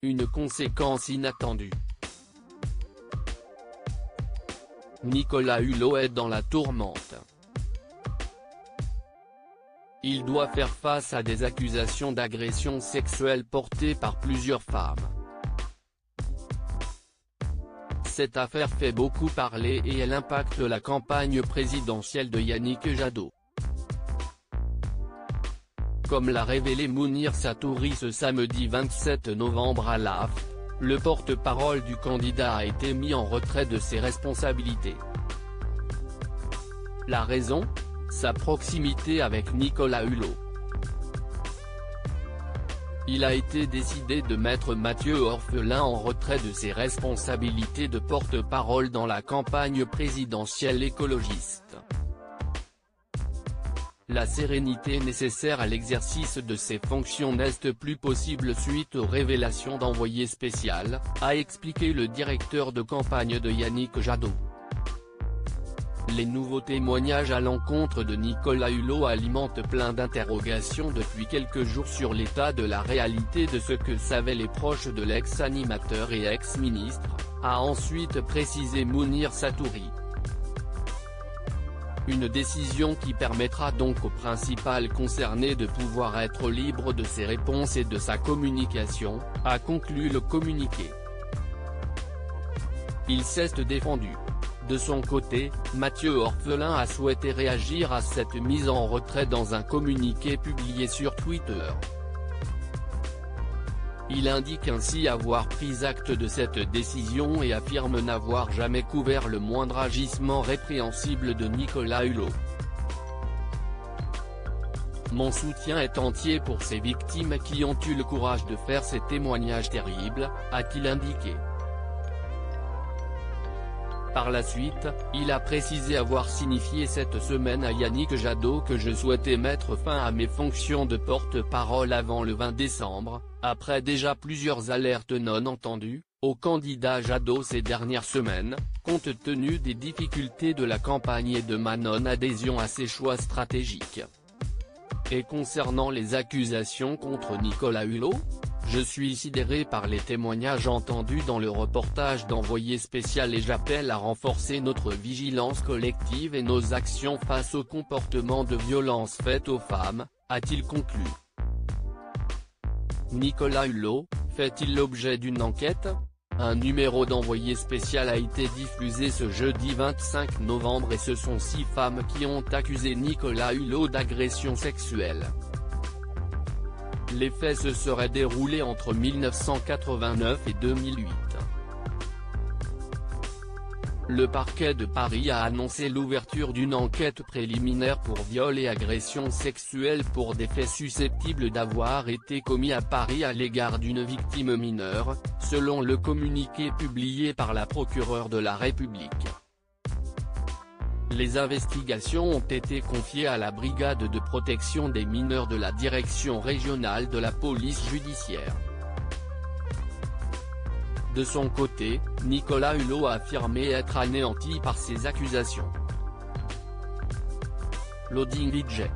Une conséquence inattendue. Nicolas Hulot est dans la tourmente. Il doit faire face à des accusations d'agression sexuelle portées par plusieurs femmes. Cette affaire fait beaucoup parler et elle impacte la campagne présidentielle de Yannick Jadot. Comme l'a révélé Mounir Satouri ce samedi 27 novembre à l'AFP, le porte-parole du candidat a été mis en retrait de ses responsabilités. La raison ? Sa proximité avec Nicolas Hulot. Il a été décidé de mettre Mathieu Orphelin en retrait de ses responsabilités de porte-parole dans la campagne présidentielle écologiste. La sérénité nécessaire à l'exercice de ses fonctions n'est plus possible suite aux révélations d'envoyé spécial, a expliqué le directeur de campagne de Yannick Jadot. Les nouveaux témoignages à l'encontre de Nicolas Hulot alimentent plein d'interrogations depuis quelques jours sur l'état de la réalité de ce que savaient les proches de l'ex-animateur et ex-ministre, a ensuite précisé Mounir Satouri. Une décision qui permettra donc au principal concerné de pouvoir être libre de ses réponses et de sa communication, a conclu le communiqué. Il s'est défendu. De son côté, Mathieu Orphelin a souhaité réagir à cette mise en retrait dans un communiqué publié sur Twitter. Il indique ainsi avoir pris acte de cette décision et affirme n'avoir jamais couvert le moindre agissement répréhensible de Nicolas Hulot. Mon soutien est entier pour ces victimes qui ont eu le courage de faire ces témoignages terribles, a-t-il indiqué. Par la suite, il a précisé avoir signifié cette semaine à Yannick Jadot que je souhaitais mettre fin à mes fonctions de porte-parole avant le 20 décembre, après déjà plusieurs alertes non entendues, au candidat Jadot ces dernières semaines, compte tenu des difficultés de la campagne et de ma non-adhésion à ses choix stratégiques. Et concernant les accusations contre Nicolas Hulot ? Je suis sidéré par les témoignages entendus dans le reportage d'Envoyé spécial et j'appelle à renforcer notre vigilance collective et nos actions face aux comportements de violence faites aux femmes, a-t-il conclu. Nicolas Hulot, fait-il l'objet d'une enquête ? Un numéro d'Envoyé spécial a été diffusé ce jeudi 25 novembre et ce sont 6 femmes qui ont accusé Nicolas Hulot d'agression sexuelle. Les faits se seraient déroulés entre 1989 et 2008. Le parquet de Paris a annoncé l'ouverture d'une enquête préliminaire pour viol et agression sexuelle pour des faits susceptibles d'avoir été commis à Paris à l'égard d'une victime mineure, selon le communiqué publié par la procureure de la République. Les investigations ont été confiées à la brigade de protection des mineurs de la direction régionale de la police judiciaire. De son côté, Nicolas Hulot a affirmé être anéanti par ces accusations. Loading VJ.